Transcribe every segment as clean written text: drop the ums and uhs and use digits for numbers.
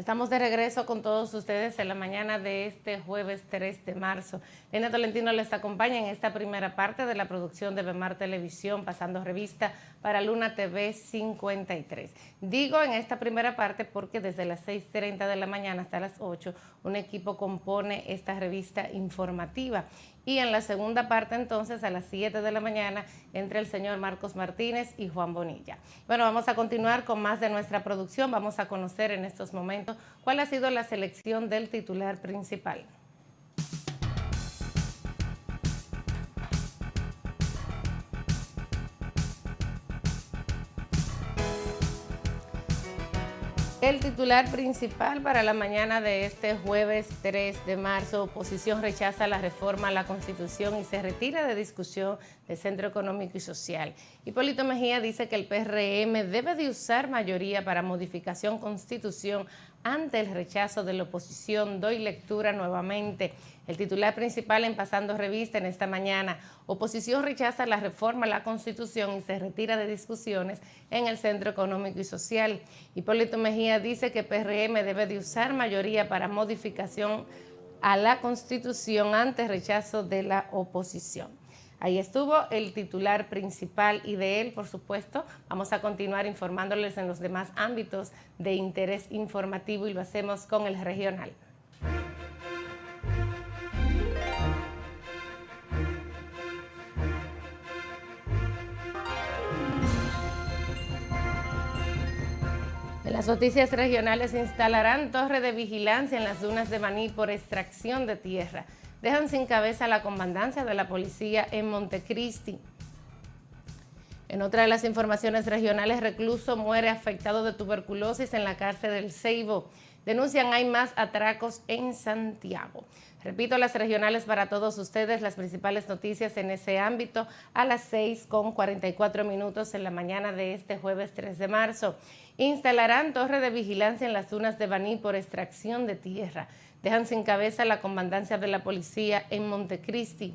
estamos de regreso con todos ustedes en la mañana de este jueves 3 de marzo. Lina Tolentino les acompaña en esta primera parte de la producción de Bemar Televisión, pasando revista para Luna TV 53. Digo en esta primera parte porque desde las 6:30 de la mañana hasta las 8, un equipo compone esta revista informativa. Y en la segunda parte, entonces, a las 7 de la mañana, entre el señor Marcos Martínez y Juan Bonilla. Bueno, vamos a continuar con más de nuestra producción. Vamos a conocer en estos momentos cuál ha sido la selección del titular principal. El titular principal para la mañana de este jueves 3 de marzo, oposición rechaza la reforma a la Constitución y se retira de discusión del Centro Económico y Social. Hipólito Mejía dice que el PRM debe de usar mayoría para modificación Constitución ante el rechazo de la oposición. Doy lectura nuevamente. El titular principal en Pasando Revista en esta mañana: oposición rechaza la reforma a la Constitución y se retira de discusiones en el Centro Económico y Social. Hipólito Mejía dice que PRM debe de usar mayoría para modificación a la Constitución ante rechazo de la oposición. Ahí estuvo el titular principal y de él, por supuesto, vamos a continuar informándoles en los demás ámbitos de interés informativo y lo hacemos con el regional. En las noticias regionales, instalarán torre de vigilancia en las dunas de Baní por extracción de tierra. Dejan sin cabeza la comandancia de la policía en Montecristi. En otra de las informaciones regionales, recluso muere afectado de tuberculosis en la cárcel del Ceibo. Denuncian hay más atracos en Santiago. Repito las regionales para todos ustedes, las principales noticias en ese ámbito a las 6:44 en la mañana de este jueves 3 de marzo. Instalarán torre de vigilancia en las dunas de Baní por extracción de tierra. Dejan sin cabeza la comandancia de la policía en Montecristi.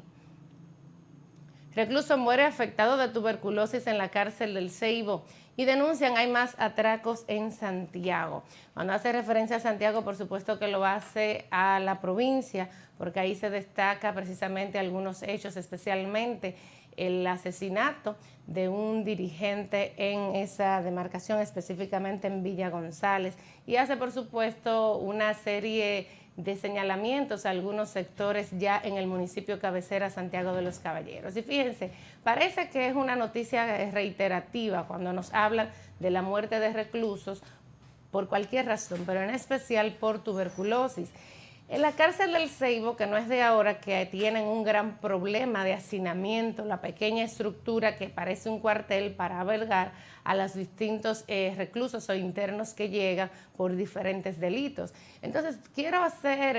Recluso muere afectado de tuberculosis en la cárcel del Ceibo y denuncian hay más atracos en Santiago. Cuando hace referencia a Santiago, por supuesto que lo hace a la provincia, porque ahí se destaca precisamente algunos hechos, especialmente el asesinato de un dirigente en esa demarcación, específicamente en Villa González, y hace, por supuesto, una serie de señalamientos a algunos sectores ya en el municipio cabecera Santiago de los Caballeros. Y fíjense, parece que es una noticia reiterativa cuando nos hablan de la muerte de reclusos por cualquier razón, pero en especial por tuberculosis. En la cárcel del Ceibo, que no es de ahora, que tienen un gran problema de hacinamiento, la pequeña estructura que parece un cuartel para albergar a los distintos reclusos o internos que llegan por diferentes delitos. Entonces, quiero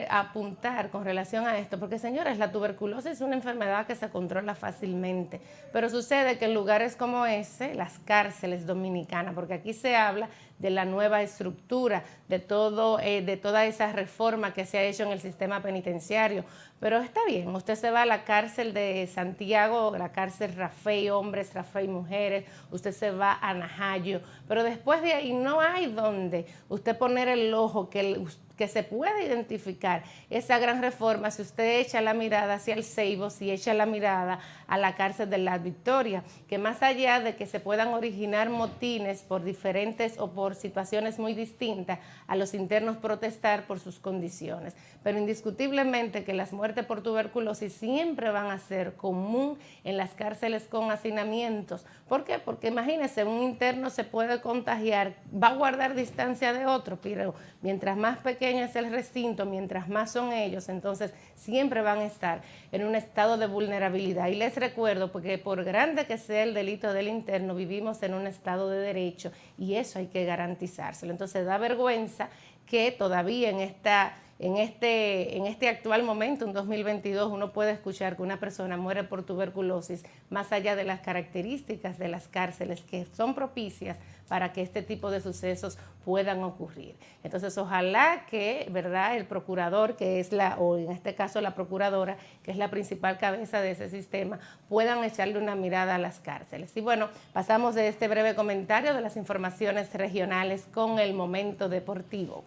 apuntar con relación a esto, porque señores, la tuberculosis es una enfermedad que se controla fácilmente, pero sucede que en lugares como ese, las cárceles dominicanas, porque aquí se habla de la nueva estructura, de toda esa reforma que se ha hecho en el sistema penitenciario. Pero está bien, usted se va a la cárcel de Santiago, la cárcel Rafey hombres, Rafey mujeres, usted se va a Najayo, pero después de ahí no hay donde usted poner el ojo que se puede identificar esa gran reforma si usted echa la mirada hacia el Ceibo, si echa la mirada a la cárcel de la Victoria, que más allá de que se puedan originar motines por diferentes o por situaciones muy distintas, a los internos protestar por sus condiciones, pero indiscutiblemente que las muertes por tuberculosis siempre van a ser común en las cárceles con hacinamientos. ¿Por qué? Porque imagínense, un interno se puede contagiar, va a guardar distancia de otro, pero mientras más pequeño es el recinto, mientras más son ellos, entonces siempre van a estar en un estado de vulnerabilidad. Y les recuerdo, porque por grande que sea el delito del interno, vivimos en un estado de derecho y eso hay que garantizárselo. Entonces da vergüenza que todavía en este actual momento, en 2022, uno puede escuchar que una persona muere por tuberculosis, más allá de las características de las cárceles que son propicias para que este tipo de sucesos puedan ocurrir. Entonces, ojalá que, ¿verdad?, el procurador, que es o en este caso la procuradora, que es la principal cabeza de ese sistema, puedan echarle una mirada a las cárceles. Y bueno, pasamos de este breve comentario de las informaciones regionales con el momento deportivo.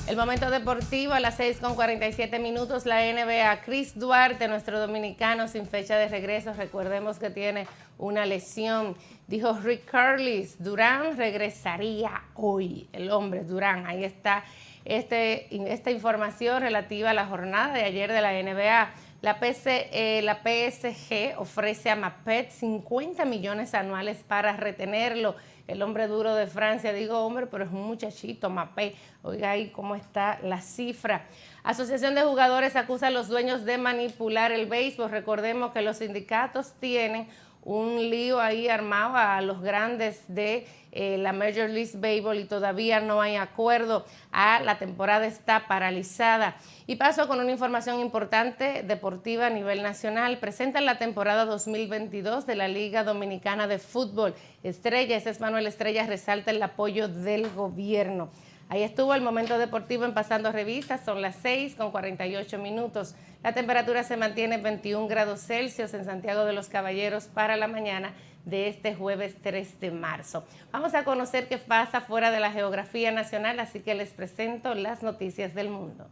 El momento deportivo a las 6:47 la NBA. Chris Duarte, nuestro dominicano sin fecha de regreso, recordemos que tiene una lesión. Dijo Rick Carlisle, Durant regresaría hoy. El hombre Durant, ahí está esta información relativa a la jornada de ayer de la NBA. La PSG ofrece a Mbappé 50 millones anuales para retenerlo. El hombre duro de Francia, digo hombre, pero es un muchachito, Mbappé. Oiga ahí cómo está la cifra. Asociación de Jugadores acusa a los dueños de manipular el béisbol. Recordemos que los sindicatos tienen un lío ahí armado a los grandes de la Major League Baseball y todavía no hay acuerdo. La temporada está paralizada. Y paso con una información importante deportiva a nivel nacional. Presentan la temporada 2022 de la Liga Dominicana de Fútbol. Estrella, ese es Manuel Estrella, resalta el apoyo del gobierno. Ahí estuvo el momento deportivo en Pasando Revistas, son las 6:48. La temperatura se mantiene en 21 grados Celsius en Santiago de los Caballeros para la mañana de este jueves 3 de marzo. Vamos a conocer qué pasa fuera de la geografía nacional, así que les presento las noticias del mundo.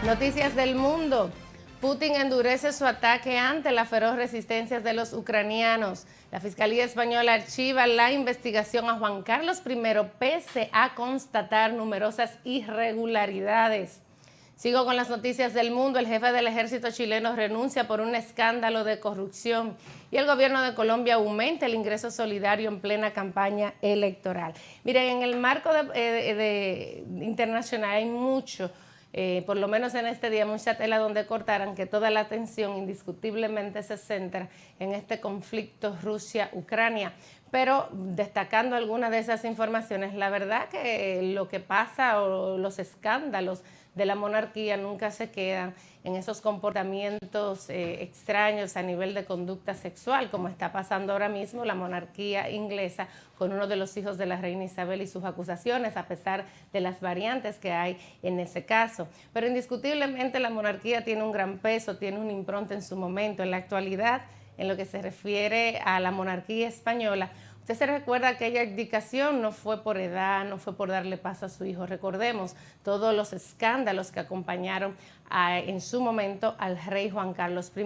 Noticias del mundo. Putin endurece su ataque ante la feroz resistencia de los ucranianos. La Fiscalía Española archiva la investigación a Juan Carlos I pese a constatar numerosas irregularidades. Sigo con las noticias del mundo. El jefe del ejército chileno renuncia por un escándalo de corrupción y el gobierno de Colombia aumenta el ingreso solidario en plena campaña electoral. Miren, en el marco internacional hay mucho, por lo menos en este día, mucha tela donde cortaran, que toda la atención indiscutiblemente se centra en este conflicto Rusia-Ucrania. Pero destacando algunas de esas informaciones, la verdad que lo que pasa o los escándalos de la monarquía nunca se quedan en esos comportamientos extraños a nivel de conducta sexual, como está pasando ahora mismo la monarquía inglesa con uno de los hijos de la reina Isabel y sus acusaciones, a pesar de las variantes que hay en ese caso. Pero indiscutiblemente la monarquía tiene un gran peso, tiene una impronta en su momento. En la actualidad, en lo que se refiere a la monarquía española, usted se recuerda aquella abdicación, no fue por edad, no fue por darle paso a su hijo. Recordemos todos los escándalos que acompañaron en su momento al rey Juan Carlos I.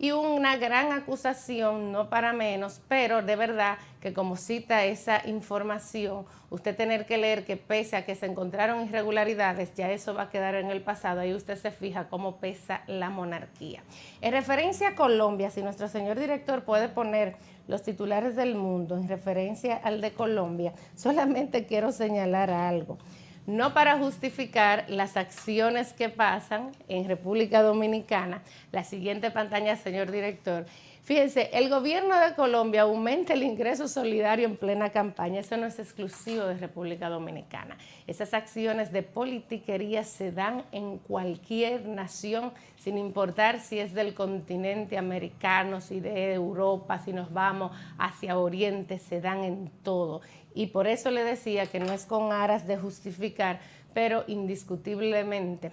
Y una gran acusación, no para menos, pero de verdad que como cita esa información, usted tener que leer que pese a que se encontraron irregularidades, ya eso va a quedar en el pasado. Ahí usted se fija cómo pesa la monarquía. En referencia a Colombia, si nuestro señor director puede poner los titulares del mundo en referencia al de Colombia, solamente quiero señalar algo. No para justificar las acciones que pasan en República Dominicana. La siguiente pantalla, señor director. Fíjense, el gobierno de Colombia aumenta el ingreso solidario en plena campaña. Eso no es exclusivo de República Dominicana. Esas acciones de politiquería se dan en cualquier nación, sin importar si es del continente americano, si de Europa, si nos vamos hacia Oriente, se dan en todo. Y por eso le decía que no es con aras de justificar, pero indiscutiblemente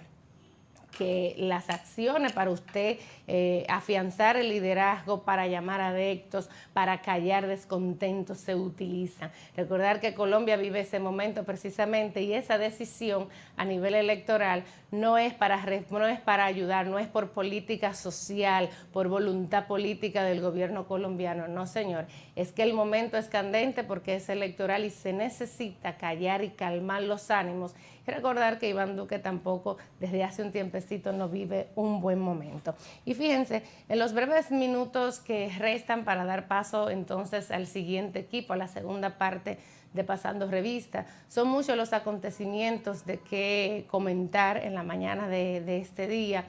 que las acciones para usted afianzar el liderazgo, para llamar adeptos, para callar descontentos se utilizan. Recordar que Colombia vive ese momento precisamente y esa decisión a nivel electoral no es para ayudar, no es por política social, por voluntad política del gobierno colombiano, no señor. Es que el momento es candente porque es electoral y se necesita callar y calmar los ánimos. Y recordar que Iván Duque tampoco desde hace un tiempecito no vive un buen momento. Y fíjense, en los breves minutos que restan para dar paso entonces al siguiente equipo, a la segunda parte de Pasando Revista, son muchos los acontecimientos de que comentar en la mañana de este día.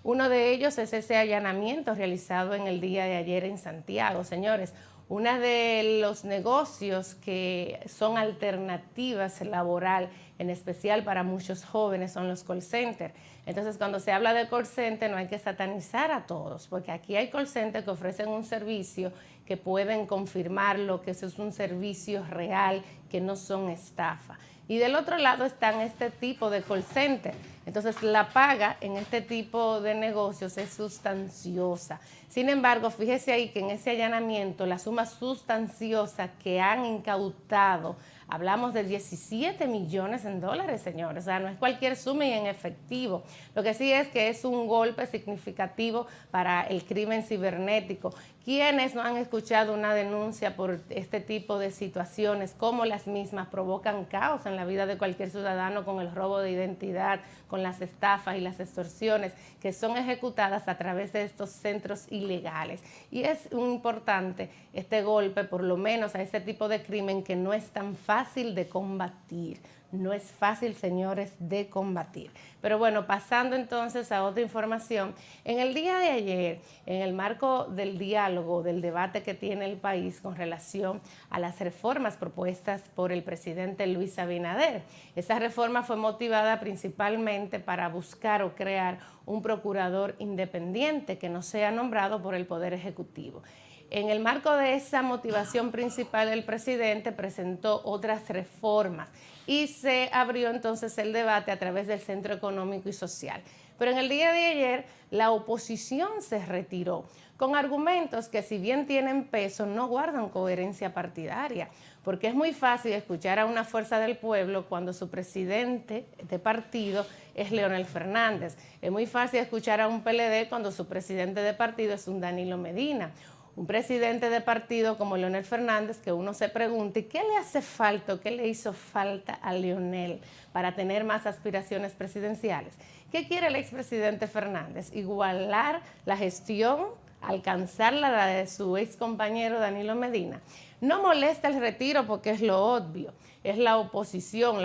Uno de ellos es ese allanamiento realizado en el día de ayer en Santiago. Señores, uno de los negocios que son alternativas laboral, en especial para muchos jóvenes, son los call centers. Entonces, cuando se habla de call center, no hay que satanizar a todos, porque aquí hay call centers que ofrecen un servicio que pueden confirmarlo, que eso es un servicio real, que no son estafa. Y del otro lado están este tipo de call center. Entonces, la paga en este tipo de negocios es sustanciosa. Sin embargo, fíjese ahí que en ese allanamiento, la suma sustanciosa que han incautado, hablamos de 17 millones en dólares, señores. O sea, no es cualquier suma y en efectivo. Lo que sí es que es un golpe significativo para el crimen cibernético. ¿Quiénes no han escuchado una denuncia por este tipo de situaciones? Cómo las mismas provocan caos en la vida de cualquier ciudadano con el robo de identidad, con las estafas y las extorsiones que son ejecutadas a través de estos centros ilegales. Y es importante este golpe, por lo menos a ese tipo de crimen que no es tan fácil de combatir. No es fácil, señores, de combatir. Pero bueno, pasando entonces a otra información. En el día de ayer, en el marco del diálogo, del debate que tiene el país con relación a las reformas propuestas por el presidente Luis Abinader, esa reforma fue motivada principalmente para buscar o crear un procurador independiente que no sea nombrado por el Poder Ejecutivo. En el marco de esa motivación principal, el presidente presentó otras reformas y se abrió entonces el debate a través del Centro Económico y Social. Pero en el día de ayer, la oposición se retiró con argumentos que, si bien tienen peso, no guardan coherencia partidaria, porque es muy fácil escuchar a una fuerza del pueblo cuando su presidente de partido es Leonel Fernández. Es muy fácil escuchar a un PLD cuando su presidente de partido es un Danilo Medina. Un presidente de partido como Leonel Fernández, que uno se pregunte qué le hace falta, qué le hizo falta a Leonel para tener más aspiraciones presidenciales. ¿Qué quiere el expresidente Fernández? Igualar la gestión, alcanzar la de su ex compañero Danilo Medina. No molesta el retiro porque es lo obvio, es la oposición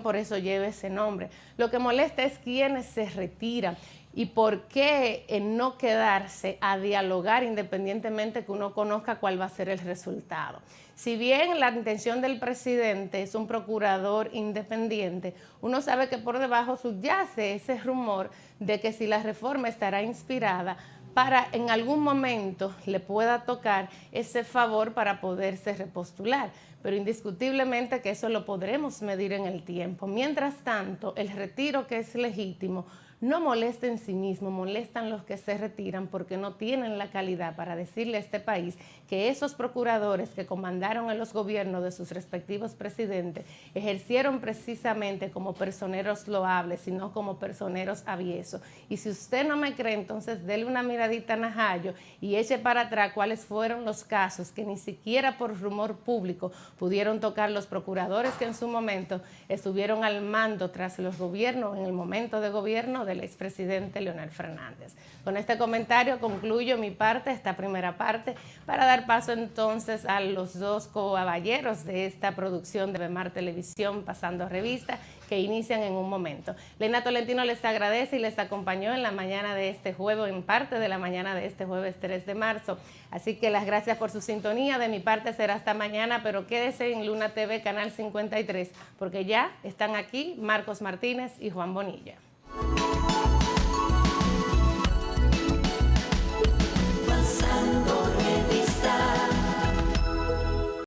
por eso lleva ese nombre. Lo que molesta es quienes se retiran. ¿Y por qué no quedarse a dialogar independientemente que uno conozca cuál va a ser el resultado? Si bien la intención del presidente es un procurador independiente, uno sabe que por debajo subyace ese rumor de que si la reforma estará inspirada para en algún momento le pueda tocar ese favor para poderse repostular. Pero indiscutiblemente que eso lo podremos medir en el tiempo. Mientras tanto, el retiro, que es legítimo, no molesta en sí mismo, molestan los que se retiran porque no tienen la calidad para decirle a este país que esos procuradores que comandaron a los gobiernos de sus respectivos presidentes ejercieron precisamente como personeros loables, sino como personeros aviesos. Y si usted no me cree, entonces déle una miradita a Najayo y eche para atrás cuáles fueron los casos que ni siquiera por rumor público pudieron tocar los procuradores que en su momento estuvieron al mando tras los gobiernos, en el momento de gobierno del expresidente Leonel Fernández. Con este comentario concluyo mi parte, esta primera parte, para dar paso entonces a los dos caballeros de esta producción de Bemar Televisión, Pasando Revista, que inician en un momento. Lena Tolentino les agradece y les acompañó en la mañana de este jueves, en parte de la mañana de este jueves 3 de marzo. Así que las gracias por su sintonía. De mi parte será hasta mañana, pero quédese en Luna TV, Canal 53, porque ya están aquí Marcos Martínez y Juan Bonilla.